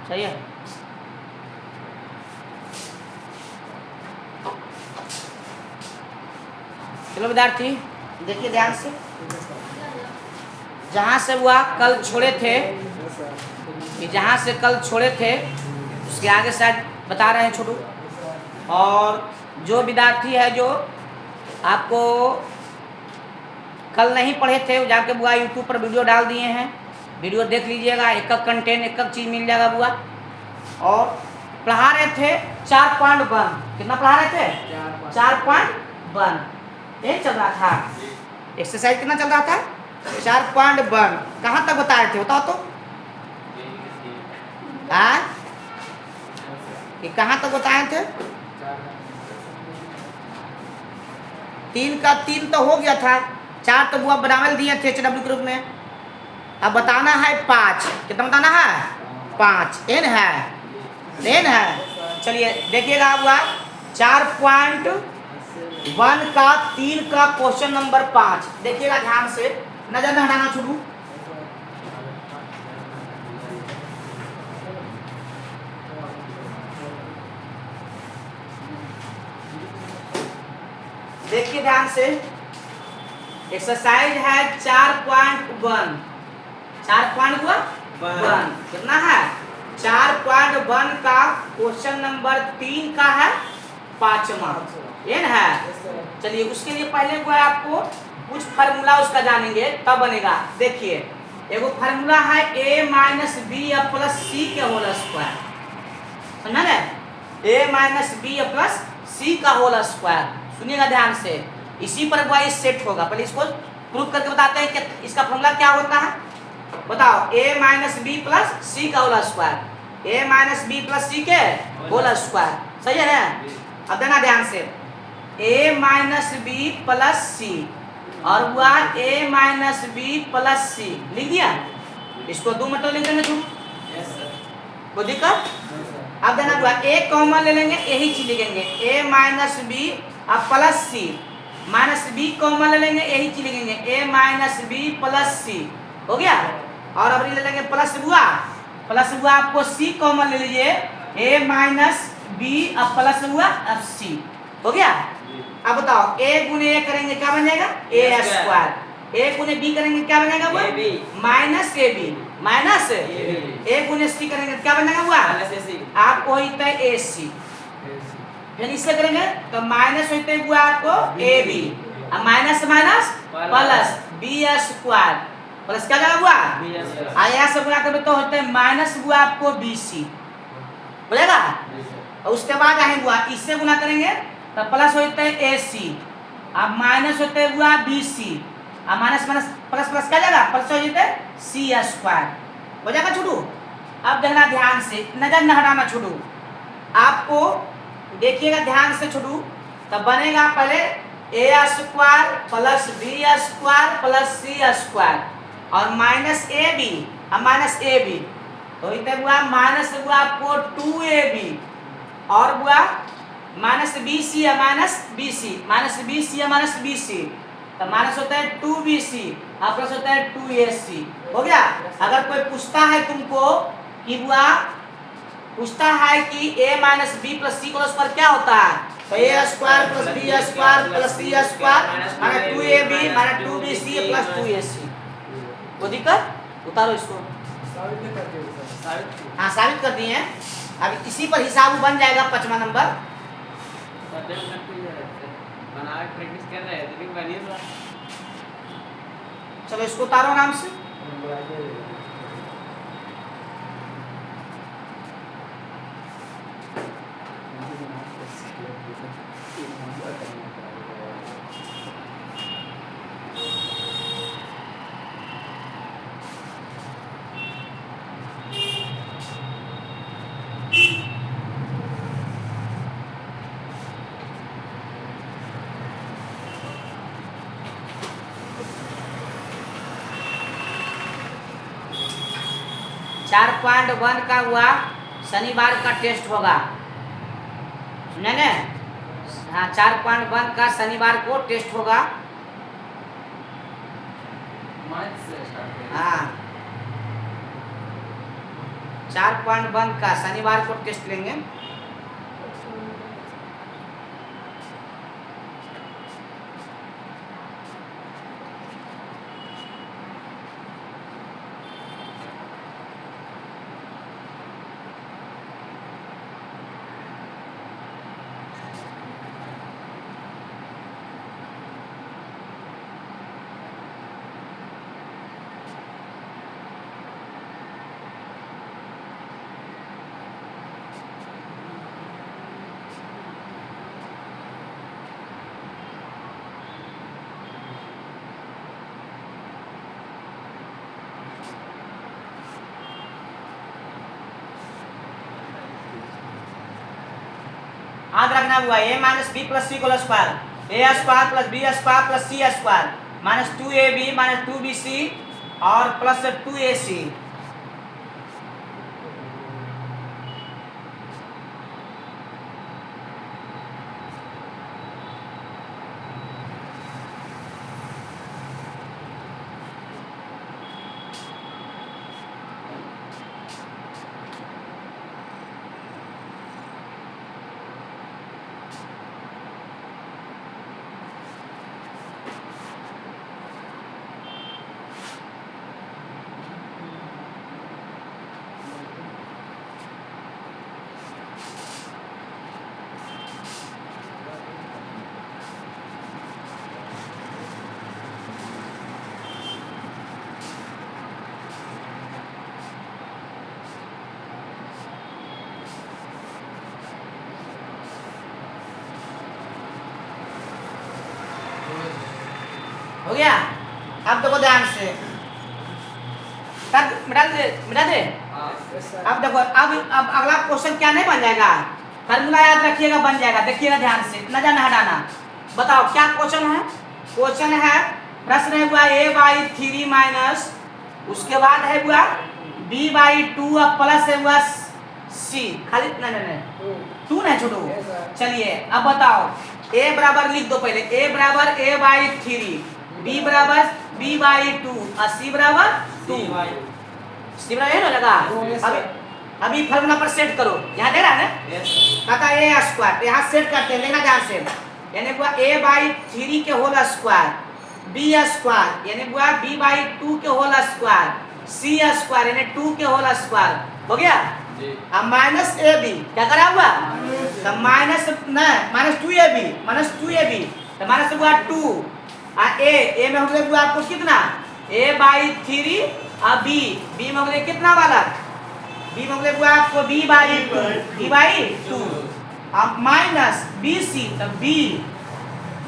सही है। चलो विद्यार्थी देखिए ध्यान से, जहाँ से वो आप कल छोड़े थे, कि जहाँ से कल छोड़े थे उसके आगे शायद बता रहे हैं छोटू। और जो विद्यार्थी है जो आपको कल नहीं पढ़े थे वो जाके बुआ यूट्यूब पर वीडियो डाल दिए हैं, वीडियो देख लीजिएगा, एक एक कंटेंट एक एक चीज़ मिल जाएगा बुआ। और पढ़ा रहे थे 4.1, कितना पढ़ा रहे थे? 4.1 ये चल रहा था। एक्सरसाइज कितना चल रहा था? 4.1। कहाँ तक बताए थे बताओ तो? कि कहाँ तक बताए थे? 3 का 3 तो हो गया था, 4 तो बुआ बनावल दिए थे HW ग्रुप में। अब बताना है 5, कितना बताना है? 5 एन है, एन है। चलिए देखिएगा बुआ 4.1 का 3 का क्वेश्चन नंबर 5 देखिएगा ध्यान से, नजर न हटाना छोड़ू। देखिए ध्यान से, एक्सरसाइज है 4.1, 4.1 कितना है? 4.1 का क्वेश्चन नंबर 3 का है 5वां, ये ना है। चलिए उसके लिए पहले को आपको कुछ फार्मूला उसका जानेंगे तब बनेगा। देखिए एगो फार्मूला है a minus B plus C के होल स्क्वायर, समझा ना? a minus B plus C का होल स्क्वायर, सुनिएगा ध्यान से, इसी पर वाई सेट होगा। पहले इसको प्रूफ करके बताते हैं कि इसका फॉर्मूला क्या होता है। बताओ a minus B plus C का whole square, a minus B plus C के होल स्क्वायर, सही है ना? अब देना ध्यान से, a माइनस बी प्लस सी और हुआ a माइनस बी प्लस सी, लिख दिया। इसको 2 मतलब लिख देंगे तुम, कोई दिक्कत? अब देना हुआ a कॉमन ले लेंगे, यही चीज लिखेंगे a माइनस बी अब प्लस सी, माइनस बी कॉमन ले लेंगे, यही चीज लिखेंगे a माइनस बी प्लस सी, हो गया। और अब ले लेंगे प्लस हुआ, आपको c कॉमन ले लीजिए, a माइनस बी अब प्लस हुआ अब c, हो गया। अब बताओ a गुने a करेंगे क्या बन जाएगा? a स्क्वायर, a गुने b करेंगे क्या बन जाएगा? माइनस ab, माइनस a गुने c करेंगे क्या बन जाएगा? आपको होता है ac, फिर इससे करेंगे तो माइनस होते हुआ आपको ab, अब minus minus plus b square plus क्या जाएगा हुआ आया से गुना करें तो होते हैं माइनस हुआ आपको bc, बोलेगा। और उसके बाद आएंगे हुआ इससे गुना करेंगे तो प्लस होते हैं ac, अब माइनस होते हुआ bc, अब माइनस माइनस प्लस प्लस क्या जाएगा? प्लस हो जाते c स्क्वायर, हो जाएगा छोटू। अब देखना ध्यान से, नजर न हटाना छोटू, आपको देखिएगा ध्यान से छोटू, तब बनेगा पहले a square plus b square plus c square और माइनस ab, अब माइनस ab तो इतना हुआ माइनस हुआ आपको 2ab और हुआ माइनस bc या माइनस bc, माइनस bc या माइनस bc तो माइनस होता है 2bc और प्लस होता है 2ac, हो गया। अगर कोई पूछता है तुमको कि हुआ पूछता है कि a minus B plus C का स्क्वायर क्या होता है, तो a square plus b square plus c square minus 2ab minus 2bc plus 2ac, कोई दिक्कत? उतारो इसको, हाँ साबित कर दिए हैं। अब इसी पर हिसाब बन जाएगा 5वां नंबर। चलो इसको उतारो आराम से। चार पॉइंट 1 का हुआ शनिवार का टेस्ट होगा, सुने ने? हाँ 4.1 का शनिवार को टेस्ट होगा। हाँ 4.1 का शनिवार को टेस्ट लेंगे। याद रखना हुआ A minus B plus C whole square A square plus B square plus C square minus 2ab minus 2bc और प्लस 2ac। हो गया? अब देखो ध्यान से, मिटा दे। अब देखो, अब अगला क्वेश्चन क्या नहीं बन जाएगा, फार्मूला याद रखिएगा, बन जाएगा। देखिएगा ध्यान से, न जाना हटाना। बताओ क्या क्वेश्चन है? क्वेश्चन है, प्रश्न है हुआ a/3 माइनस, उसके बाद है हुआ b/2 अब प्लस है हुआ c, खाली नहीं 2 नहीं छोड़ो। चलिए अब बताओ, a बराबर लिख दो पहले, a बराबर a/3, b बराबर b/2 और c बराबर 2। c बराबर ये लगा। अभी फार्मूला पर सेट करो, यहाँ दे रहा है ना, कहता है a स्क्वायर, यहाँ सेट करते हैं, लेना ध्यान से, यानी हुआ a/3 के होल स्क्वायर, b स्क्वायर यानी हुआ b/2 के होल स्क्वायर, c स्क्वायर यानी 2 के होल स्क्वायर। हो गया? अब माइनस ab क्या करा हुआ, तो माइनस 2ab तो माइनस हुआ 2 और a में हो गया आपको कितना, a/3 और b में हो गया कितना वाला, b में हो गया आपको b/2 अब माइनस bc, तो b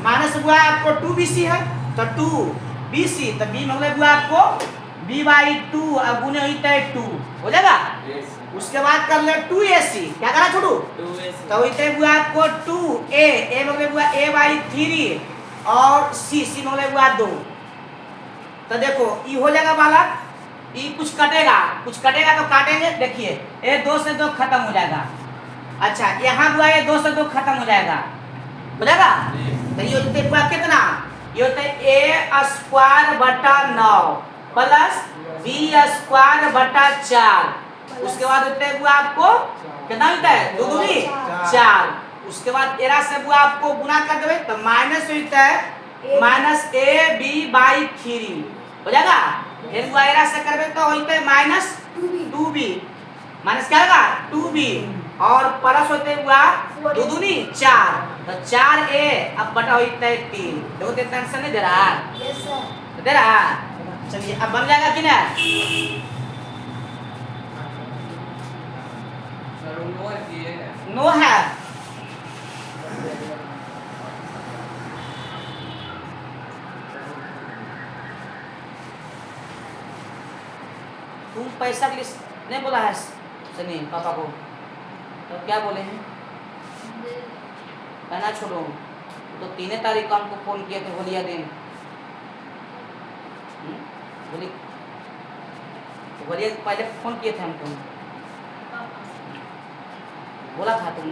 माइनस हुआ आपको 2bc है तो 2bc, तो b में हो गया आपको b/2 अब गुने होता है 2, हो जाएगा। उसके बाद कर ले 2ac, क्या करा छोटू, तो इतने हुआ आपको 2a में हुआ a/3 और c में हुआ 2। तो देखो ये हो जाएगा बालक, ये कुछ कटेगा तो काटेंगे, देखिए ये 2 से 2 खत्म हो जाएगा। अच्छा यहाँ हुआ ये 2 से 2 खत्म हो जाएगा, तो ये होते हुआ कितना, ये होता है a स्क्वायर बटा 9 प्लस b स्क्वायर बटा 4। उसके बाद होता है आपको कितना होता है, 2 दूनी 4। उसके बाद एरा से वो आपको गुना कर देवे तो माइनस होता है माइनस ab/3 हो जाएगा। फिर वो एरा से करबे तो होता है माइनस 2b, माइनस क्या होगा 2b और प्लस होते हुआ 2 दूनी 4, तो 4a अब बटा होता है 3। देखो टेंशन नहीं दे रहा, यस सर दे रहा। चलिए अब बन जाएगा कि ना, नो है। तुम पैसा के लिए नहीं बोला है सनी पापा को, तो क्या बोले हैं, कहना छोड़ो, तो 3 तारीख को हमको फोन किए थे होलिया दिन, होलिया पहले फोन किए थे हमको, बोला था तुम।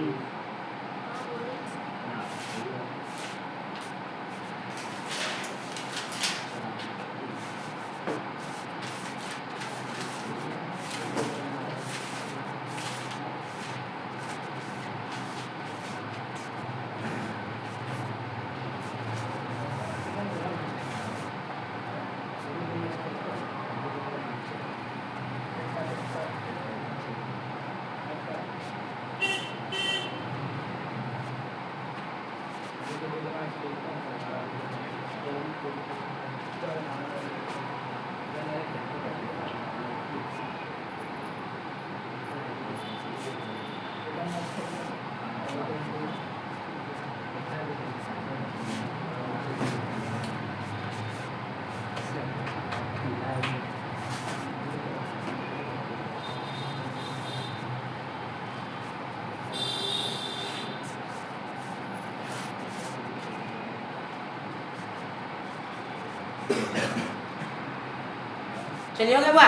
चलिए हो गया बुआ,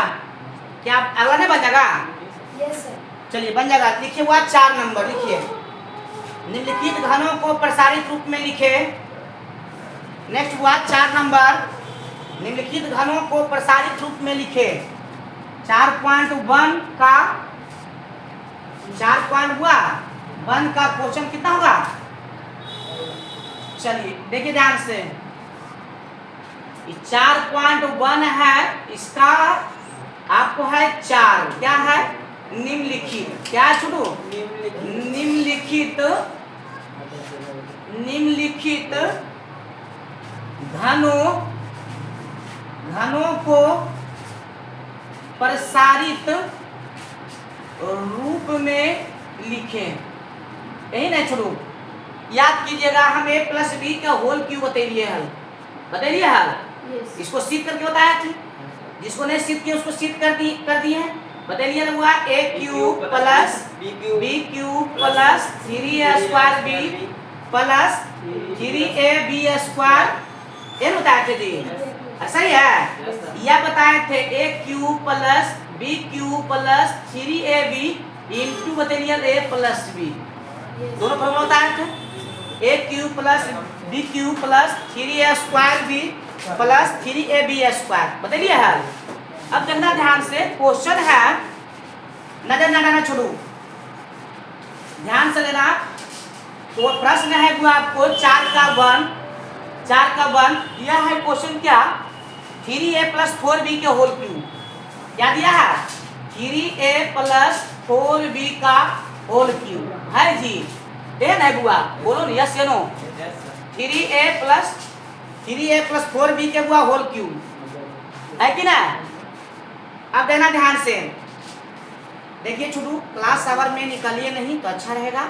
क्या अगला नहीं बन जाएगा? Yes sir. चलिए बन जाएगा। लिखिए बुआ 4 नंबर लिखिए, निम्नलिखित घनों को प्रसारित रूप में लिखे। नेक्स्ट हुआ 4 नंबर, निम्नलिखित घनों को प्रसारित रूप में लिखे। 4.1 का 4.1 का क्वेश्चन कितना होगा? चलिए देखिए ध्यान से, 4.1 है, इसका आपको है 4, क्या है? निम्नलिखित, क्या है छोटू? निम्नलिखित घनों को प्रसारित रूप में लिखें। यही नहीं छोटू, याद कीजिएगा, हम a प्लस बी का होल क्यूब बतेलिए हल, यस। इसको सिद्ध करके बताया थी, जिसको नहीं सिद्ध किया उसको सिद्ध कर दिए हैं। बताइए ना हुआ a cube plus b cube plus 3a² b plus 3ab square, ये बताए थे जी, सही है। यह बताए थे a cube plus b cube plus 3ab into बताइए a प्लस b, दोनों फॉर्मूला बताए थे। a cube plus b cube plus 3a² b plus 3ab square, बताइए हल। अब देखना ध्यान से, क्वेश्चन है, नजर ना डालना छोड़ू, ध्यान से लेना। तो प्रश्न है वो आपको 4 का 1, यह है क्वेश्चन क्या? 3a प्लस 4b के होल क्यूब, क्या दिया है? 3a प्लस 4b का होल क्यूब है जी, ये नहीं बुआ, बोलो ना यस या नो? 3a प्लस 4b के बुआ होल क्यूब है कि ना? अब देना ध्यान से, देखिए छोटू, क्लास आवर में निकालिए नहीं तो अच्छा रहेगा।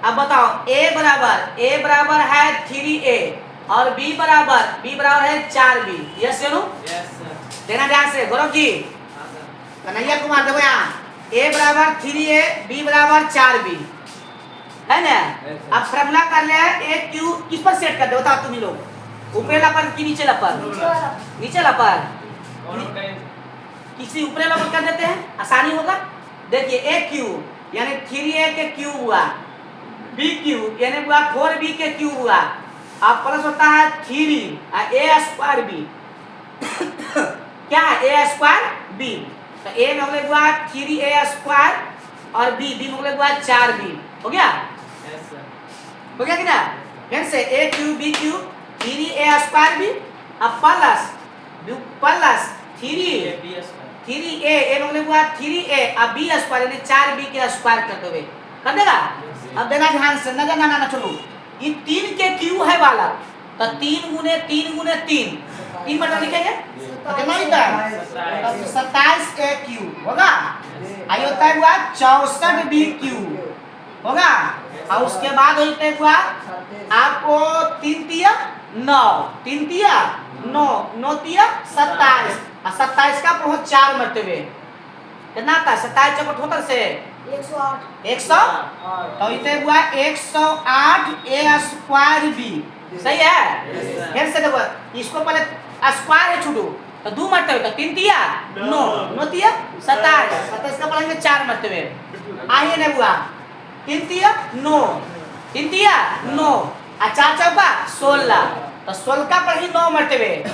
अब बताओ, a बराबर है 3a और b बराबर है 4b, यस या नो? देना ध्यान से गौरव जी, कन्हैया कुमार देखो यहाँ, a बराबर 3a b बराबर 4b है ना। अब फॉर्मूला कर ले, a क्यूब किस पर सेट कर दे बताओ तुम लोग, ऊपर ला पर कि नीचे ला पर? नीचे ला पर, किसी ऊपर ला पर कर देते हैं, आसानी होगा। देखिए a क्यूब यानी 3a के क्यूब हुआ, b क्यूब यानी हुआ 4b के क्यूब हुआ, अब प्लस होता है 3a² b क्या है? a² b, तो a में हो गया 3a² और b में हो गया 4b, हो गया? हो गया कि ना? फिर से a cube b cube 3a² b, अब प्लस 3a a में हुआ 3a अब b स्क्वायर यानी 4b के स्क्वायर कर दोगे, कर देगा। अब देना ध्यान से, ना छोड़ो, ये 3 के क्यूब है वाला, तो 3 गुने 3 मतलब लिखेंगे तो कितना लिखता है? 27a क्यूब होगा, आई होता है हुआ 64b क्यूब होगा, और उसके बाद होते हुआ आपको 3 तिया 9, 3 तिया 9, 9 तिया 27, और 27 का पहुंच 4 मरतबे कितना था? 27 चौक 78 से 100 तो इतने हुआ 108a² b, सही है। फिर से देखो, इसको पहले स्क्वायर है छुटू, तो 2 मरतबे, तो 3 तिया 9, 9 तिया 27 का पढ़ेंगे 4 मरतबे, आइए नहीं हुआ 3 तिया 9, 3 तिया 9 और 4 चौका 16, तो 16 का पढ़ी 9 मरतबे,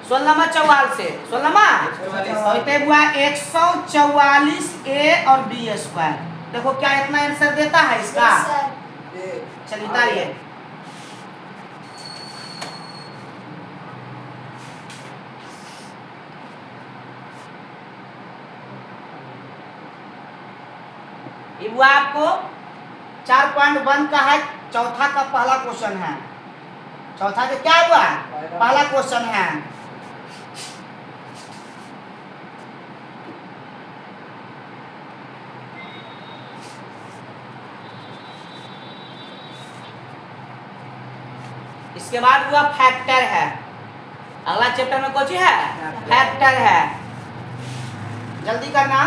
16 44 से 16 तो हुआ 144a और b स्क्वायर। देखो क्या इतना आंसर देता है इसका? चलिए उतारिए, ये हुआ आपको 4.1 का है, चौथा का पहला क्वेश्चन है। चौथा का क्या हुआ? पहला क्वेश्चन है। इसके बाद हुआ फैक्टर है, अगला चैप्टर में कौन सी है? फैक्टर है, जल्दी करना।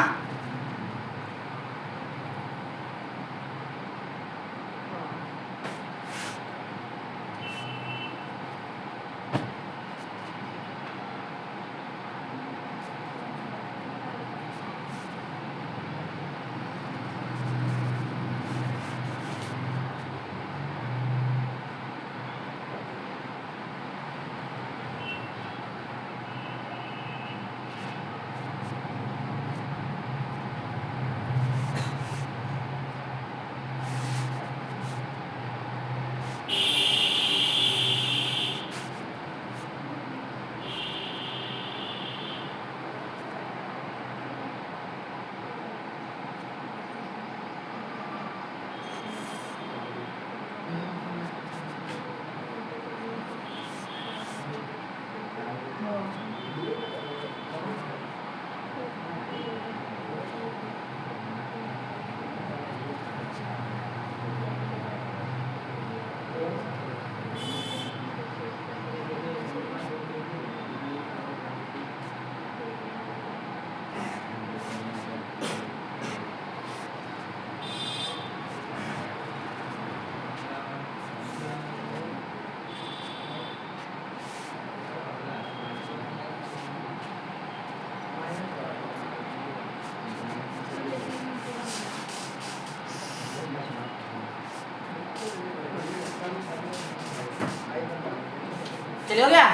चलिए हो गया,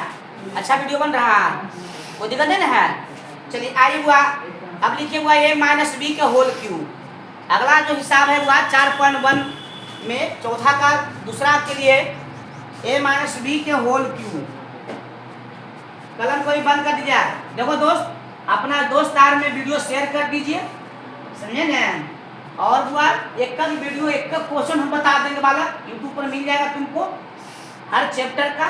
अच्छा वीडियो बन रहा है, कोई दिक्कत नहीं ना है। चलिए आइए हुआ, अब लिखिए हुआ a माइनस बी के होल क्यूब। अगला जो हिसाब है हुआ 4.1 में चौथा का दूसरा के लिए a माइनस बी के होल क्यूब। कलम को भी बंद कर दीजिए। देखो दोस्त, अपना दोस्त यार में वीडियो शेयर कर दीजिए, समझे ना। और हुआ एक वीडियो एक क्वेश्चन हम बता देंगे वाला, यूट्यूब पर मिल जाएगा तुमको हर चैप्टर का।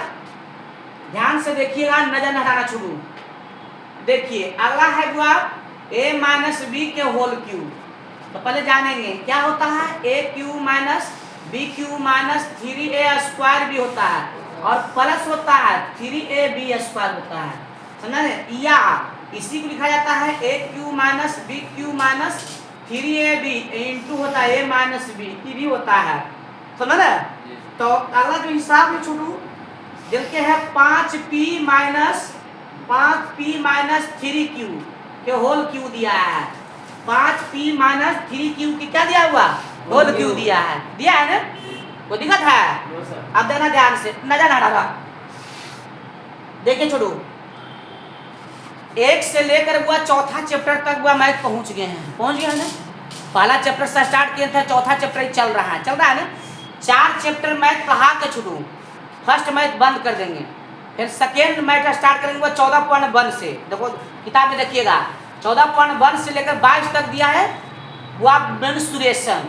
ध्यान से देखिएगा, नजर न हटाना छोड़ू। देखिए अगला है हुआ a माइनस बी के होल क्यूब। तो पहले जानेंगे क्या होता है, a cube minus B cube minus 3a square भी होता है, और प्लस होता है 3ab स्क्वायर होता है, समझा ना। या इसी को लिखा जाता है a cube minus B cube minus 3ab into होता है a माइनस बी, की भी होता है, समझा ना। तो अगला जो हिसाब में छोड़ू जिनके है 5p माइनस 3q के होल क्यू दिया है। 5p माइनस 3q की क्या दिया हुआ, होल क्यू दिया है ना। कोई दिक्कत है? अब देना ध्यान से, नजर ना डाला। देखिए छोड़ू, एक से लेकर हुआ चौथा चैप्टर तक हुआ मैथ पहुंच गए हैं ना। पहला चैप्टर से स्टार्ट किए थे, चौथा चैप्टर चल रहा है ना। 4 चैप्टर मैथ पढ़ा के छोड़ू, फर्स्ट मैथ बंद कर देंगे, फिर सेकेंड मैथ स्टार्ट करेंगे वो 14.1 से। देखो किताब में देखिएगा 14.1 से लेकर 22 तक दिया है वो आप मेंस्ट्रुएशन।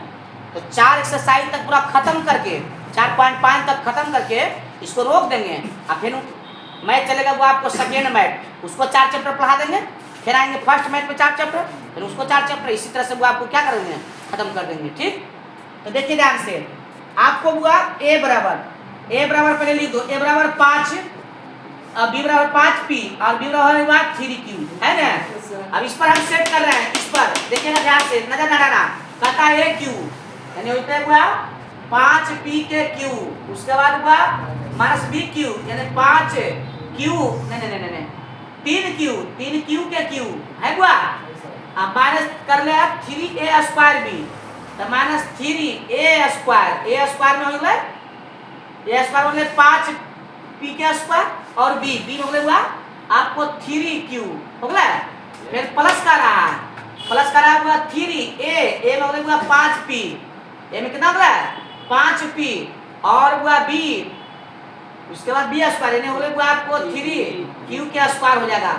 तो 4 एक्सरसाइज तक पूरा खत्म करके 4.5 तक खत्म करके इसको रोक देंगे, और फिर मैथ चलेगा वो आपको सेकेंड मैथ, उसको 4 चैप्टर पढ़ा देंगे। फिर आएंगे फर्स्ट मैथ में 4 चैप्टर, फिर उसको 4 चैप्टर, इसी तरह से वो आपको क्या करेंगे, खत्म कर देंगे। ठीक, तो देखिए ध्यान से, आपको हुआ a बराबर पहले लिख दो, a बराबर 5, अब b बराबर 5p और b बराबर हुआ 3q, है ना। अब इस पर हम सेट कर रहे हैं, इस पर देखिएगा ध्यान से, नजर न हटाना। कहता है q यानी होता है हुआ 5p के q, उसके बाद हुआ माइनस bq यानी 5q, नहीं 3q के q है हुआ। अब माइनस कर ले 3a स्क्वायर b, तो minus 3a square, a square में हो गया a स्क्वायर हो गया 5p के स्क्वायर, और b हो गया आपको 3q हो गया। फिर प्लस का रहा है, प्लस का रहा हुआ 3a में हो गया 5p, a में कितना हो गया 5p, और हुआ b, उसके बाद b स्क्वायर यानी हो गया आपको 3q के स्क्वायर हो जाएगा।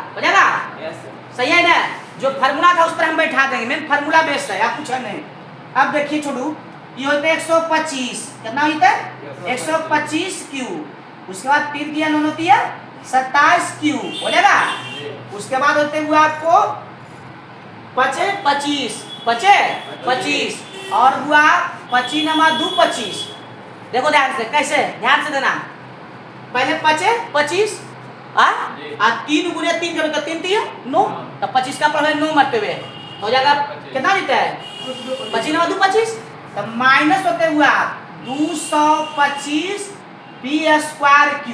सही है ना। जो फार्मूला था उस पर हम बैठा देंगे, मेन फार्मूला बेस्ड है, आप कुछ है नहीं। अब देखिए छोड़ू, ये होते 125, कितना होता है 125q, उसके बाद 3 दिया 9 होती है 27q हो जाएगा। उसके बाद होते हुए आपको 25 और हुआ 25 नंबर 2 25। देखो ध्यान से, कैसे ध्यान से देना, पहले 25 आ 3 गुने 3 करो तो 3 3 9, तो 25 का पढ़ो 9 मरते हो जाएगा, कितना देता है 25 नंबर 2 25, तो माइनस होते हुआ 225 p स्क्वायर q।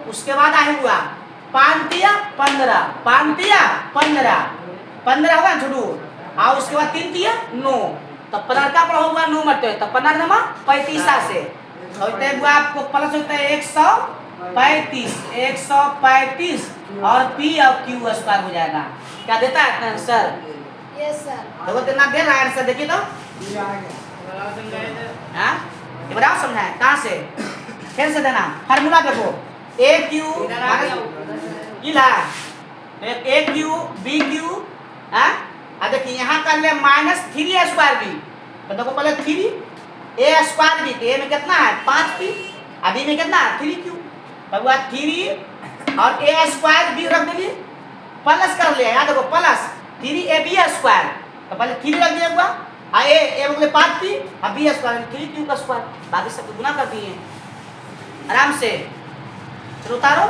उसके बाद आए हुआ 5 दिया 15 होगा छोड़ू, और उसके बाद 3 दिया 9, तो 15 का पढ़ा हुआ 9 मरते, तो 15 नंबर 35 से होते हुआ आपको प्लस होता है 135 और p और q स्क्वायर हो जाएगा। क्या देता है आंसर? Yes sir. देखो कितना दे रहा है आंसर, देखिए तो हाँ ये बराबर समझा है। कहाँ से, फिर से देना फार्मूला देखो, a q a q b q, देखिए यहाँ कर ले माइनस 3a स्क्वायर b, तो देखो पहले 3a स्क्वायर b, a में कितना है 5p, b में कितना है 3q, तब हुआ 3 और a स्क्वायर b रख दीजिए, प्लस कर लिया, यहाँ देखो प्लस 3ab स्क्वायर, तो पहले 3 रख दिया हुआ, a मतलब 5p और b स्क्वायर 3q का स्क्वायर, बाकी सब गुना कर दिए आराम से। चलो उतारो,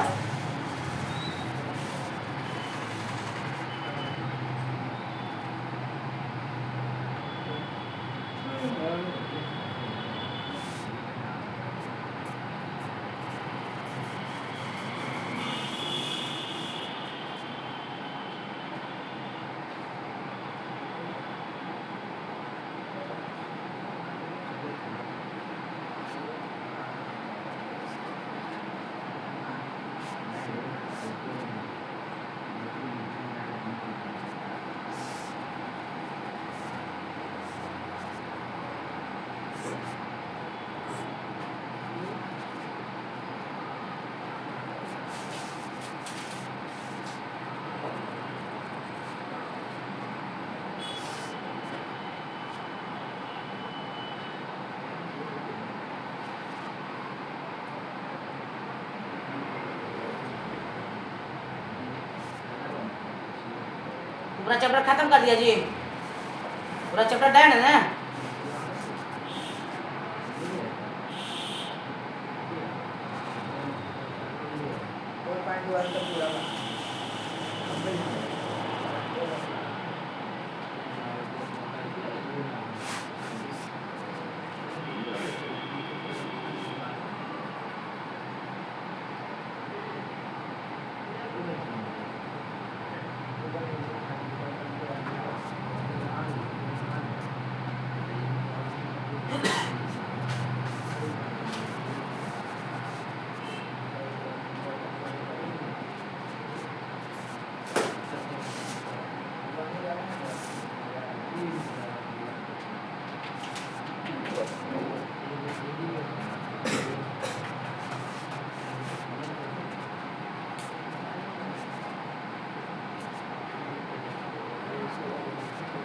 पूरा चैप्टर खत्म कर दिया जी, पूरा चैप्टर डन है ना।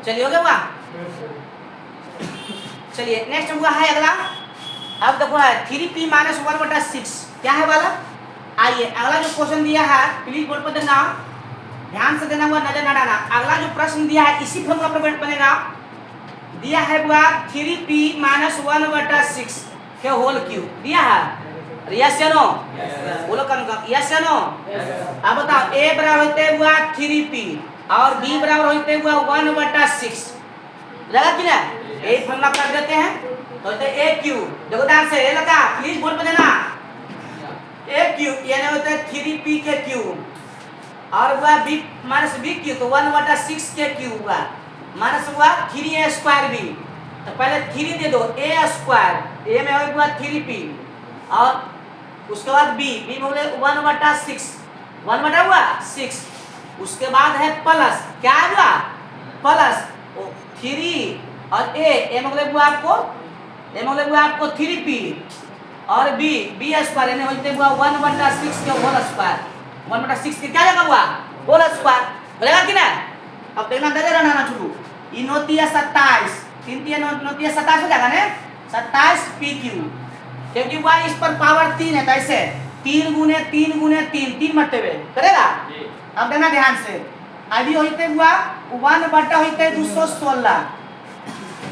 चलिए हो गया हुआ। चलिए नेक्स्ट हुआ है अगला। अब देखो है 3p माइनस 1/6 क्या है वाला। आइए अगला जो क्वेश्चन दिया है प्लीज बोर्ड पर देना, ध्यान से देना हुआ, नजर ना डालना। अगला जो प्रश्न दिया है इसी फॉर्मूला पर बनेगा। दिया है हुआ 3p माइनस 1/6 के होल क्यूब दिया है। यस या नो, बोलो कम यस या नो। अब बताओ a बराबर होते हुआ 3p और b बराबर होते हुआ 1/6 लगा कि ना। ए फॉर्मूला कर देते हैं तो होता है a क्यूब। देखो ध्यान से लगा, प्लीज बोर्ड पे देना। a क्यूब यानी होता है 3p के क्यूब और हुआ b माइनस b क्यूब तो 1/6 के क्यूब हुआ माइनस हुआ 3a स्क्वायर b। तो पहले 3 दे दो, a स्क्वायर a में हुआ 3p और उसके बाद b में हो गया 1/6 1/6। उसके बाद है प्लस, क्या हुआ प्लस 3 और a मतलब हुआ आपको मतलब हुआ आपको 3p और b स्क्वायर यानी होते हुआ 1/6 के होल स्क्वायर 1/6 के क्या लगा हुआ होल स्क्वायर बोलेगा कि ना। अब देखना दे रहना ना शुरू ई नोतिया 27 3 3 नोतिया 27 हो जाएगा ना 27 pq क्योंकि y इस पर पावर 3 है तो ऐसे 3 गुने 3 गुने 3 मरतबे करेगा। अब देखना ध्यान से अभी होते हुआ 1/216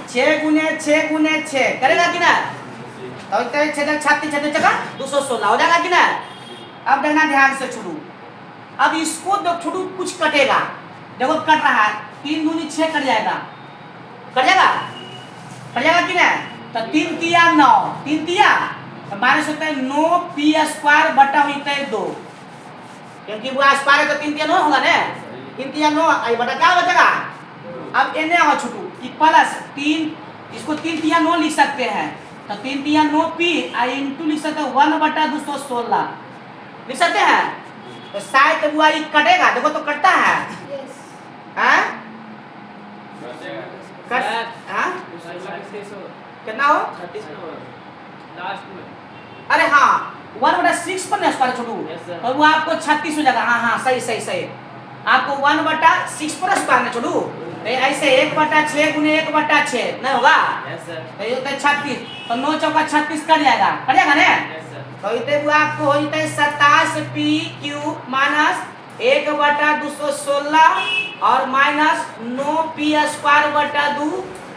6 गुने 6 गुने 6 करेगा कि ना। तो होते है 6 36 6 जगह 216 हो जाएगा कि ना। अब देखना ध्यान से शुरू, अब इसको दो शुरू कुछ कटेगा, देखो कट रहा है 3 दूनी 6 कट जाएगा कि ना। तो 3 तिया 9 3 तिया तो माइनस होता है 9p स्क्वायर बटा होता है 2 क्योंकि वो स्क्वायर है तो 3 तिया 9 होगा ना। 3 तिया 9 आई बटा क्या बचेगा। अब एने हो छुटू कि प्लस 3 इसको 3 तिया 9 लिख सकते हैं तो 3 तिया 9p आई इनटू लिख सकते हैं 1/216 लिख सकते हैं। तो शायद वो आई कटेगा, देखो तो कटता है हैं कट हां कितना हो लास्ट में। अरे हाँ 1/6 पर स्क्वायर छोटू तो वो आपको 36 हो जाएगा। हाँ सही आपको 1/6 पर स्क्वायर में छोटू ऐसे 1/6 गुने 1/6 नहीं होगा। तो ये होता है 36 तो 9 चौका 36 कट जाएगा ना। तो इतने वो आपको हो जाता है 27p क्यूब माइनस 1/216 और माइनस 9p स्क्वायर बटा 2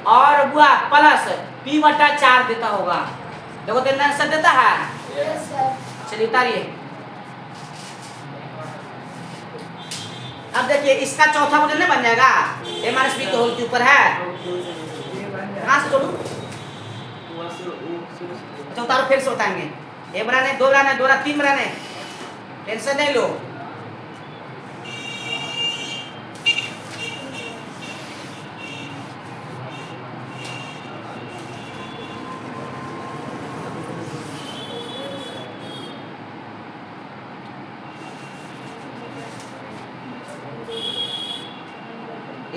और हुआ प्लस p/4 देता होगा। देखो तो आंसर देता है। चलिए उतारिए। अब देखिए इसका चौथा मॉडल नहीं बन जाएगा a माइनस b के होल के ऊपर है। कहाँ से छोड़ू अच्छा उतारो फिर से उतारेंगे। 1 बनाने 2 बनाने 2 3 बनाने टेंशन नहीं लो।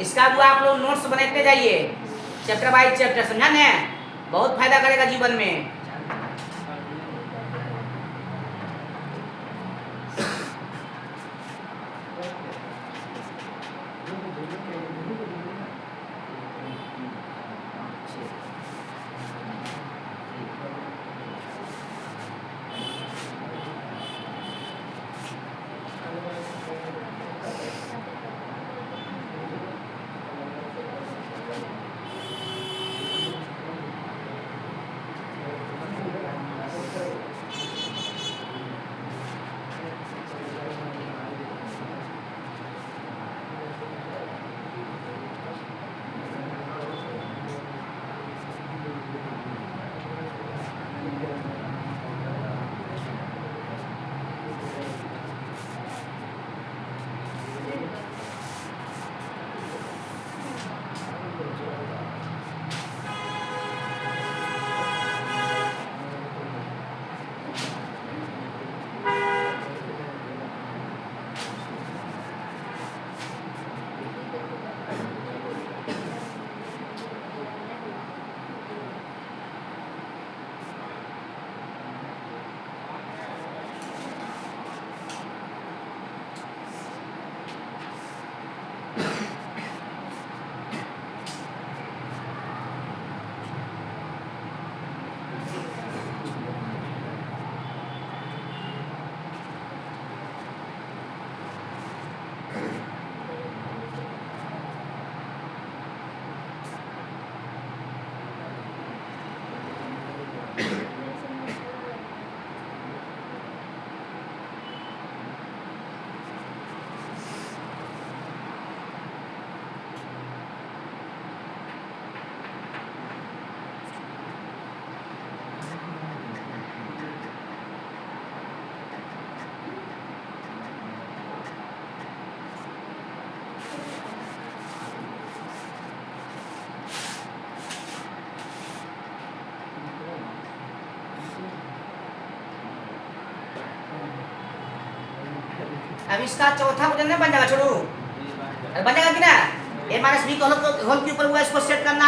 इसका वो आप लोग नोट्स बनाते जाइए चैप्टर बाय चैप्टर, समझा ना, बहुत फायदा करेगा जीवन में। अब इसका चौथा क्वेश्चन नहीं बन जाएगा छोड़ू, बन जाएगा कि ना। ए माइनस बी होल के ऊपर हुआ, इसको सेट करना।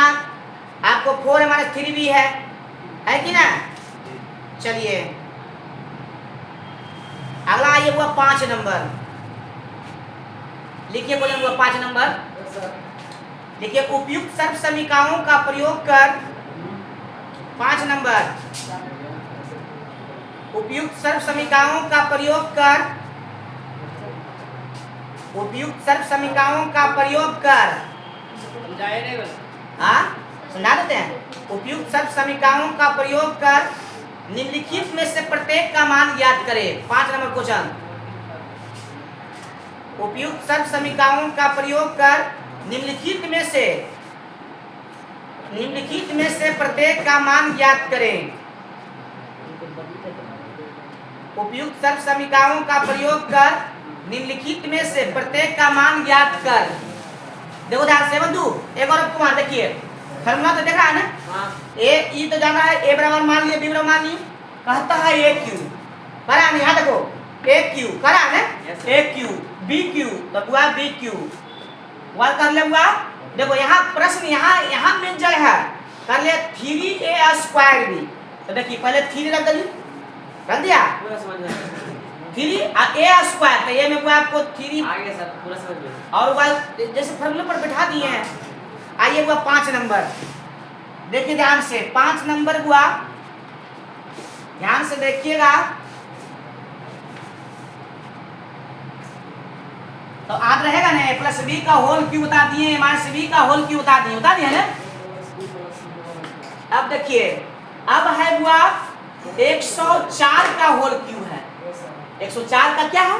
आपको 4 माइनस 3 भी है कि ना। चलिए अगला आइए हुआ 5 नंबर, लिखिए क्वेश्चन हुआ 5 नंबर। देखिए उपयुक्त सर्व समीकरणों का प्रयोग कर 5 नंबर, उपयुक्त सर्व समीकरणों का प्रयोग कर, उपयुक्त सर्व समीकरणों का प्रयोग कर, समझाए नहीं बस। हाँ समझा देते हैं। उपयुक्त सर्व समीकरणों का प्रयोग कर निम्नलिखित में से प्रत्येक का मान ज्ञात करें। 5 नंबर क्वेश्चन, उपयुक्त सर्व समीकरणों का प्रयोग कर निम्नलिखित में से प्रत्येक का मान ज्ञात करें। उपयुक्त सर्व समीकरणों का प्रयोग कर निम्नलिखित में से प्रत्येक का मान ज्ञात कर। देखो ध्यान से बंधु, एक और कुमार देखिए फॉर्मूला तो देख रहा है ना। ए ई तो जाना है, ए बराबर मान लिए, बी बराबर मान लिए, कहता है ए क्यू, करा नहीं। यहाँ देखो ए क्यू करा है ना, ए क्यू बी क्यू तो हुआ बी क्यू, वाल कर ले हुआ। देखो यहाँ प्रश्न यहाँ मिल जाए है, कर ले 3a² भी। तो देखिए पहले 3 रख दिया, पूरा समझ में 3a² तो ये में हुआ आपको 3 आगे सर पूरा समझ में। और वाल जैसे फॉर्मूले पर बैठा दिए हैं। आइए हुआ 5 नंबर, देखिए ध्यान से 5 नंबर हुआ, ध्यान से देखिएगा। तो आप रहेगा ना a प्लस बी का होल क्यों बता दिए, माइनस बी का होल क्यों बता दिए ना। अब देखिए अब है हुआ 104 का होल क्यों है, 104 का क्या है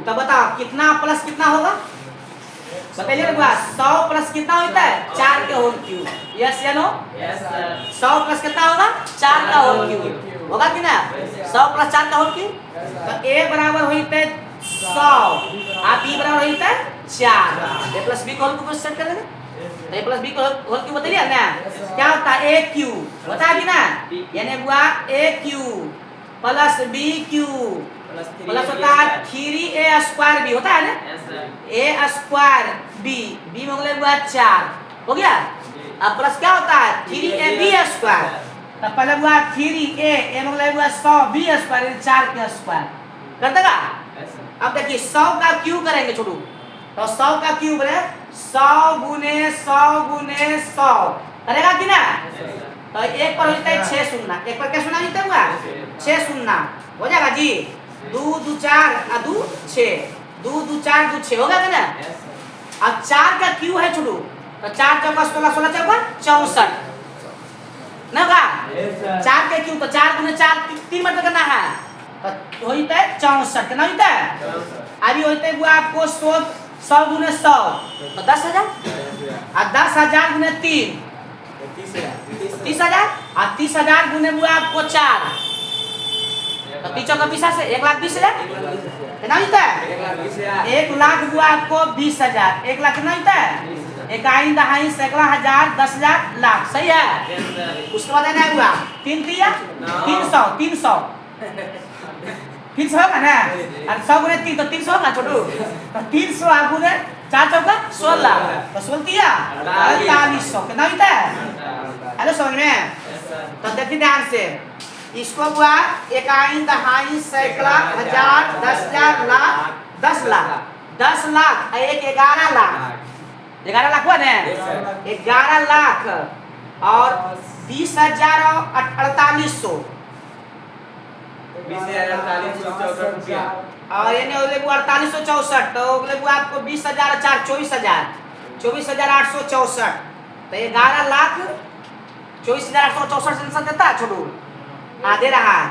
तो बताओ कितना प्लस कितना होगा, बताइए ना। 100 प्लस कितना होता है 4 के होल क्यूब, यस या नो। 100 प्लस कितना होगा 4 का होल क्यूब होगा कि ना। 100 प्लस 4 का होल क्यूब, तो a बराबर होता है 100 और b बराबर होता है 4। a प्लस b का होल क्यूब सेट कर देंगे, तो a प्लस b का होल क्यूब बताइए ना क्या होता है a क्यूब, बता दी ना। यानी हुआ a cube plus b cube plus होता है 3a² भी होता है ना, a² b में हुआ 4 हो गया। अब प्लस क्या होता है 3ab², तब पहले हुआ 3a में हुआ 100b² 4 के स्क्वायर कर देगा। अब देखिए 100 का क्यूब करेंगे छोटू, तो 100 का क्यूब है 100 गुने 100 गुने 100 करेगा कि ना। तो एक पर होता है 6 शून्य, एक पर क्या शून्य होता हुआ 6 शून्य हो जाएगा जी। 2 2 4 और 2 6, 2 2 4 2 6 होगा ना। अब 4 का क्यूब है छोटू, तो 4 चौका 16, 16 चौका 64 ना होगा। 4 के क्यूब तो 4 गुने 4 3 मत करना है, तो होता है 64 कितना होता है। अभी होता है वो आपको 100 गुने 100 तो 10,000 और 10,000 गुने 3 30,000 और 30,000 गुने वो आपको 4 तो 3 चौका 20 से 1,20,000 कितना होता है। 1,00,000 हुआ आपको 20,000, 1,00,000 कितना होता है इकाई दहाई सैकड़ा हजार 10,000 लाख, सही है। उसके बाद है हुआ 3 दिया 300 300 होगा ना, और 100 गुने 3 तो 300 होगा छोटू, तो 300 गुने 4 चौका 16 तो 4800 कितना होता है। हेलो समझ में। तो देखिए ध्यान से इसको हुआ इकाई दहाई सैकड़ा हजार 10,000 लाख 10 लाख 10 लाख एक 11 लाख 11 लाख हुआ ना, 11 लाख और 20,000 और 4800 और यानी 4864 तो आपको 20,000 और 4 24,864 तो 11 लाख 24,864 आंसर देता है छोटू। दे रहा है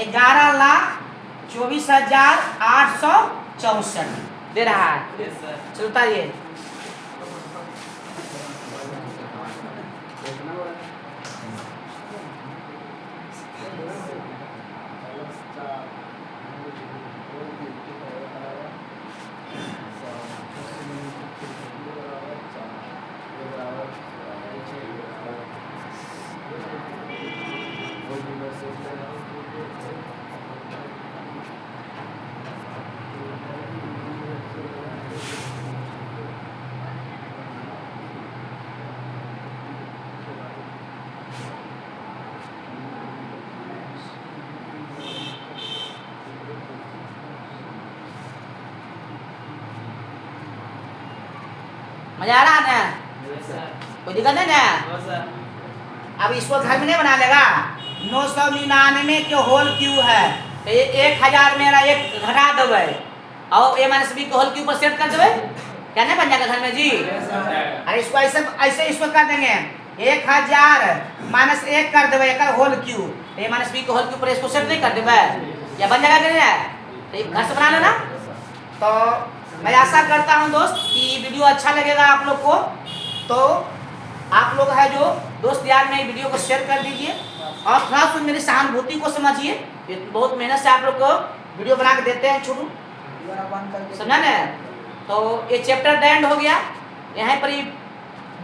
11 लाख 24,864 दे रहा है। चलता ये मजा आ रहा है ना? Yes, sir. कोई दिक्कत नहीं ना? No, sir. अब इसको घर में नहीं बना लेगा। 999 के होल क्यू है तो ये 1000 मेरा एक घटा देवे और a माइनस बी के होल क्यू पर सेट कर देवे, क्या नहीं बन जाएगा घर में जी? Yes, sir. अरे इसको ऐसे ऐसे इसको कर देंगे 1000 माइनस 1 कर देवे एक whole cube, a minus B के होल क्यू पर इसको सेट नहीं कर देवे, या बन जाएगा कि नहीं? तो ये घर से बना लेना। तो मैं आशा करता हूं दोस्त कि वीडियो अच्छा लगेगा आप लोग को। तो आप लोग है जो दोस्त यार में वीडियो को शेयर कर दीजिए और थोड़ा सा मेरी सहानुभूति को समझिए। ये बहुत मेहनत से आप लोग को वीडियो बना के देते हैं छोटू, समझा ना? तो ये चैप्टर एंड हो गया, यहाँ पर ही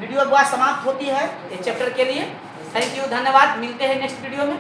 वीडियो बात समाप्त होती है ये चैप्टर के लिए। थैंक यू, धन्यवाद। मिलते हैं नेक्स्ट वीडियो में।